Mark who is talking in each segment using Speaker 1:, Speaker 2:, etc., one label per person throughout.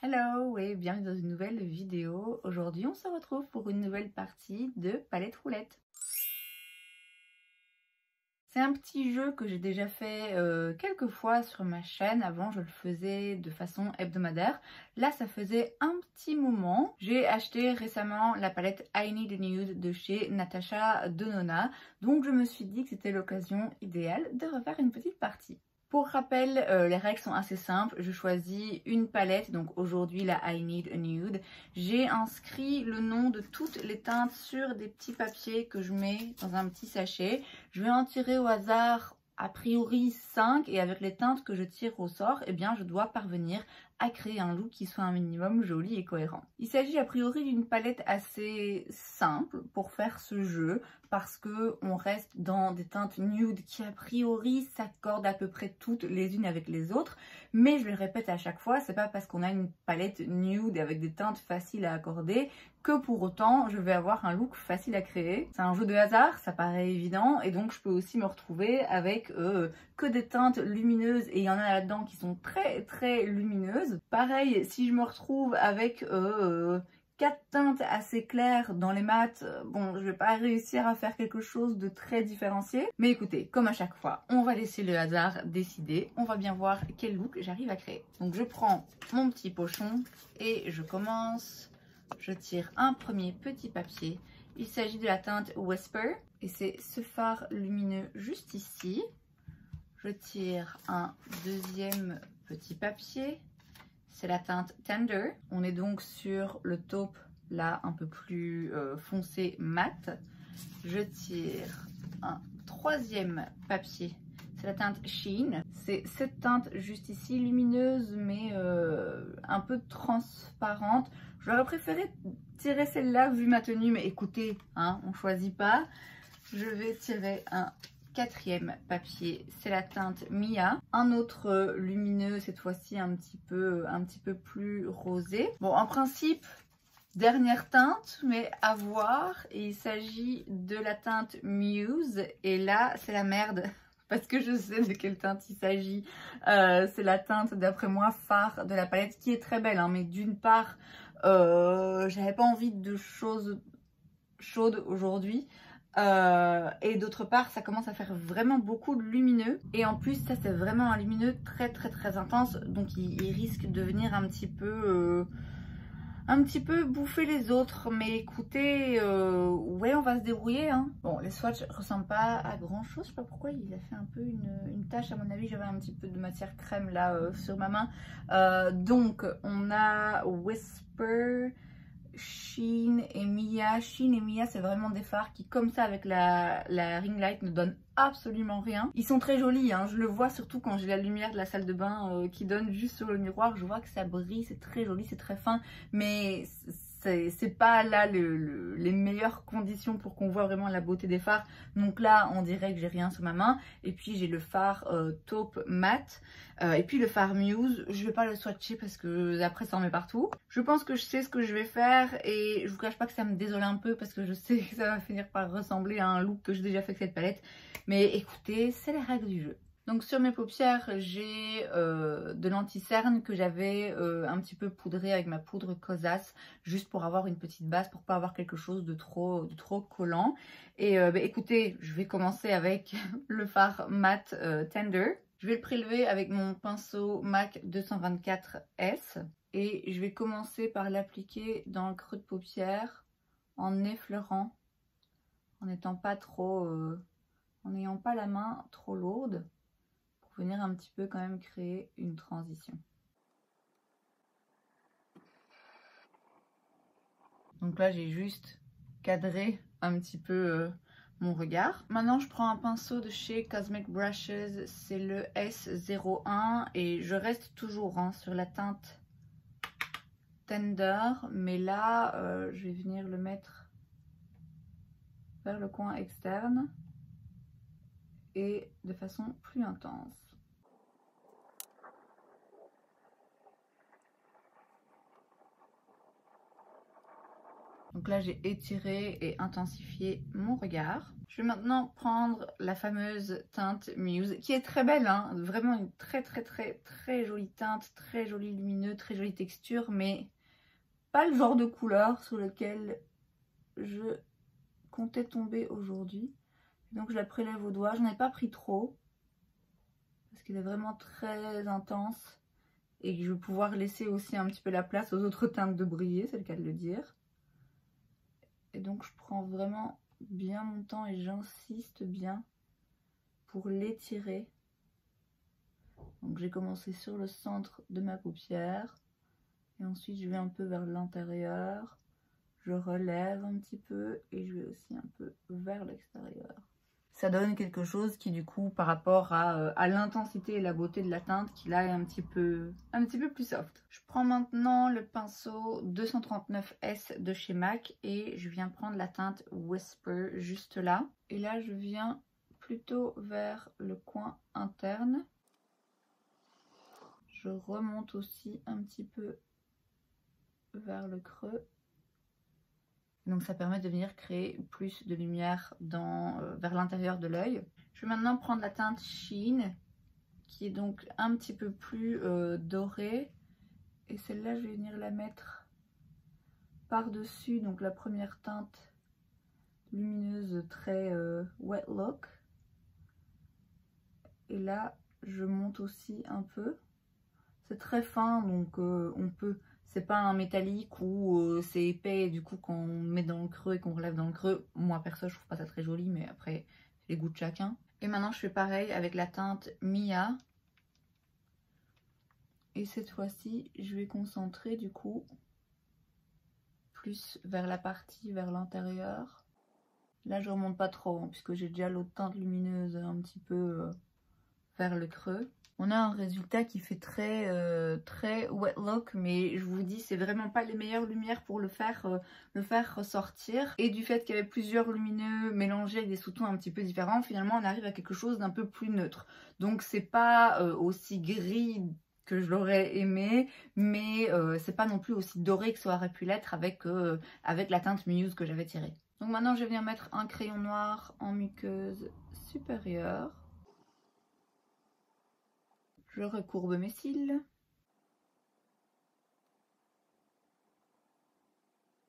Speaker 1: Hello et bienvenue dans une nouvelle vidéo. Aujourd'hui on se retrouve pour une nouvelle partie de palette roulette. C'est un petit jeu que j'ai déjà fait quelques fois sur ma chaîne. Avant je le faisais de façon hebdomadaire. Là ça faisait un petit moment. J'ai acheté récemment la palette I Need a Nude de chez Natasha Denona. Donc je me suis dit que c'était l'occasion idéale de refaire une petite partie. Pour rappel, les règles sont assez simples. Je choisis une palette, donc aujourd'hui la I Need a Nude. J'ai inscrit le nom de toutes les teintes sur des petits papiers que je mets dans un petit sachet. Je vais en tirer au hasard a priori 5 et avec les teintes que je tire au sort, eh bien je dois parvenir à créer un look qui soit un minimum joli et cohérent. Il s'agit a priori d'une palette assez simple pour faire ce jeu parce que on reste dans des teintes nude qui a priori s'accordent à peu près toutes les unes avec les autres, mais je le répète à chaque fois, c'est pas parce qu'on a une palette nude avec des teintes faciles à accorder que pour autant je vais avoir un look facile à créer. C'est un jeu de hasard, ça paraît évident, et donc je peux aussi me retrouver avec que des teintes lumineuses, et il y en a là-dedans qui sont très lumineuses. Pareil, si je me retrouve avec 4 teintes assez claires dans les mats, bon, je vais pas réussir à faire quelque chose de très différencié. Mais écoutez, comme à chaque fois, on va laisser le hasard décider. On va bien voir quel look j'arrive à créer. Donc je prends mon petit pochon et je commence. Je tire un premier petit papier. Il s'agit de la teinte Whisper et c'est ce fard lumineux juste ici. Je tire un deuxième petit papier. C'est la teinte Tender. On est donc sur le taupe là un peu plus foncé mat. Je tire un troisième papier. C'est la teinte Sheen. C'est cette teinte juste ici, lumineuse mais un peu transparente. J'aurais préféré tirer celle-là vu ma tenue, mais écoutez, hein, on choisit pas. Je vais tirer un quatrième papier, c'est la teinte Mia. Un autre lumineux, cette fois-ci un petit peu plus rosé. Bon, en principe, dernière teinte, mais à voir. Et il s'agit de la teinte Muse. Et là, c'est la merde. Parce que je sais de quelle teinte il s'agit. C'est la teinte, d'après moi, phare de la palette, qui est très belle. Hein, mais d'une part, j'avais pas envie de choses chaudes aujourd'hui. Et d'autre part, ça commence à faire vraiment beaucoup de lumineux. Et en plus, ça, c'est vraiment un lumineux très intense. Donc, il risque de venir un petit peu bouffer les autres, mais écoutez, ouais, on va se débrouiller, hein. Bon, les swatchs ressemblent pas à grand chose, je sais pas pourquoi il a fait un peu une tache. À mon avis, j'avais un petit peu de matière crème là sur ma main. Donc on a Whisper, Sheen et Mia. Sheen et Mia, c'est vraiment des fards qui, comme ça, avec la ring light, ne donnent absolument rien. Ils sont très jolis, hein. Je le vois surtout quand j'ai la lumière de la salle de bain qui donne juste sur le miroir. Je vois que ça brille, c'est très joli, c'est très fin, mais c'est pas là les meilleures conditions pour qu'on voit vraiment la beauté des fards. Donc là, on dirait que j'ai rien sur ma main. Et puis j'ai le fard taupe mat. Et puis le fard Muse, je vais pas le swatcher parce que après ça en met partout. Je pense que je sais ce que je vais faire et je vous cache pas que ça me désole un peu parce que je sais que ça va finir par ressembler à un look que j'ai déjà fait avec cette palette. Mais écoutez, c'est les règles du jeu. Donc sur mes paupières, j'ai de l'anti-cerne que j'avais un petit peu poudré avec ma poudre Kosas, juste pour avoir une petite base, pour pas avoir quelque chose de trop collant. Et bah, écoutez, je vais commencer avec le fard mat Tender. Je vais le prélever avec mon pinceau MAC 224S et je vais commencer par l'appliquer dans le creux de paupière en effleurant, en n'étant pas trop, en n'ayant pas la main trop lourde, pour venir un petit peu quand même créer une transition. Donc là j'ai juste cadré un petit peu mon regard. Maintenant je prends un pinceau de chez Cosmic Brushes, c'est le S01 et je reste toujours hein, sur la teinte Tender, mais là je vais venir le mettre vers le coin externe et de façon plus intense. Donc là j'ai étiré et intensifié mon regard. Je vais maintenant prendre la fameuse teinte Muse, qui est très belle, hein, vraiment une très jolie teinte, très jolie lumineux, très jolie texture, mais pas le genre de couleur sur lequel je comptais tomber aujourd'hui. Donc je la prélève au doigt, j'en ai pas pris trop, parce qu'elle est vraiment très intense, et que je vais pouvoir laisser aussi un petit peu la place aux autres teintes de briller, c'est le cas de le dire. Et donc je prends vraiment bien mon temps et j'insiste bien pour l'étirer. Donc j'ai commencé sur le centre de ma paupière et ensuite je vais un peu vers l'intérieur, je relève un petit peu et je vais aussi un peu vers l'extérieur. Ça donne quelque chose qui du coup par rapport à l'intensité et la beauté de la teinte qui là est un petit peu plus soft. Je prends maintenant le pinceau 239S de chez MAC et je viens prendre la teinte Whisper juste là. Et là je viens plutôt vers le coin interne. Je remonte aussi un petit peu vers le creux. Donc ça permet de venir créer plus de lumière vers l'intérieur de l'œil. Je vais maintenant prendre la teinte Sheen, qui est donc un petit peu plus dorée. Et celle-là, je vais venir la mettre par-dessus, donc la première teinte lumineuse très wet look. Et là, je monte aussi un peu. C'est très fin, donc on peut... C'est pas un métallique ou c'est épais, et du coup quand on met dans le creux et qu'on relève dans le creux, moi perso je trouve pas ça très joli, mais après c'est les goûts de chacun. Et maintenant je fais pareil avec la teinte Mia. Et cette fois-ci je vais concentrer du coup plus vers la partie, vers l'intérieur. Là je remonte pas trop, hein, puisque j'ai déjà l'autre teinte lumineuse un petit peu vers le creux. On a un résultat qui fait très wet look, mais je vous dis c'est vraiment pas les meilleures lumières pour le faire ressortir. Et du fait qu'il y avait plusieurs lumineux mélangés avec des sous-tons un petit peu différents, finalement on arrive à quelque chose d'un peu plus neutre. Donc c'est pas aussi gris que je l'aurais aimé, mais c'est pas non plus aussi doré que ça aurait pu l'être avec la teinte Muse que j'avais tirée. Donc maintenant je viens mettre un crayon noir en muqueuse supérieure. Je recourbe mes cils.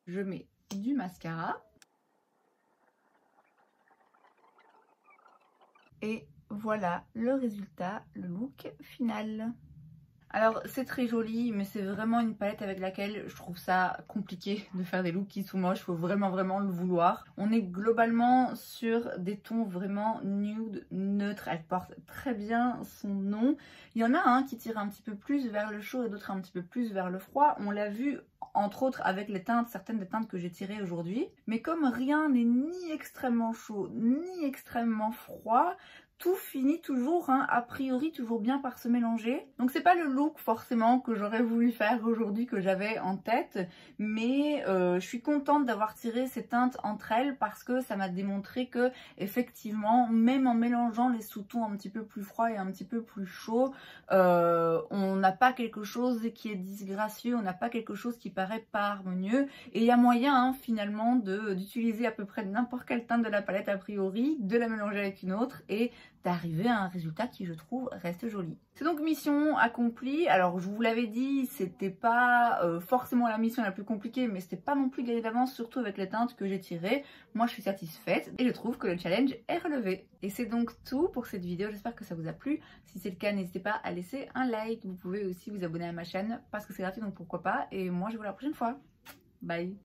Speaker 1: Je mets du mascara. Et voilà le résultat, le look final. Alors c'est très joli, mais c'est vraiment une palette avec laquelle je trouve ça compliqué de faire des looks qui sont moches, il faut vraiment le vouloir. On est globalement sur des tons vraiment nude, neutres, elle porte très bien son nom. Il y en a un qui tire un petit peu plus vers le chaud et d'autres un petit peu plus vers le froid. On l'a vu entre autres avec les teintes, certaines des teintes que j'ai tirées aujourd'hui. Mais comme rien n'est ni extrêmement chaud ni extrêmement froid, tout finit toujours, hein, a priori, toujours bien par se mélanger. Donc c'est pas le look forcément que j'aurais voulu faire aujourd'hui, que j'avais en tête, mais je suis contente d'avoir tiré ces teintes entre elles parce que ça m'a démontré que effectivement, même en mélangeant les sous-tons un petit peu plus froids et un petit peu plus chauds, on n'a pas quelque chose qui est disgracieux, on n'a pas quelque chose qui paraît pas harmonieux, et il y a moyen hein, finalement d'utiliser à peu près n'importe quelle teinte de la palette a priori, de la mélanger avec une autre et d'arriver à un résultat qui je trouve reste joli. C'est donc mission accomplie. Alors je vous l'avais dit, c'était pas forcément la mission la plus compliquée, mais c'était pas non plus gagné d'avance, surtout avec les teintes que j'ai tirées. Moi je suis satisfaite et je trouve que le challenge est relevé. Et c'est donc tout pour cette vidéo, j'espère que ça vous a plu. Si c'est le cas, n'hésitez pas à laisser un like. Vous pouvez aussi vous abonner à ma chaîne parce que c'est gratuit, donc pourquoi pas. Et moi je vous vois la prochaine fois. Bye.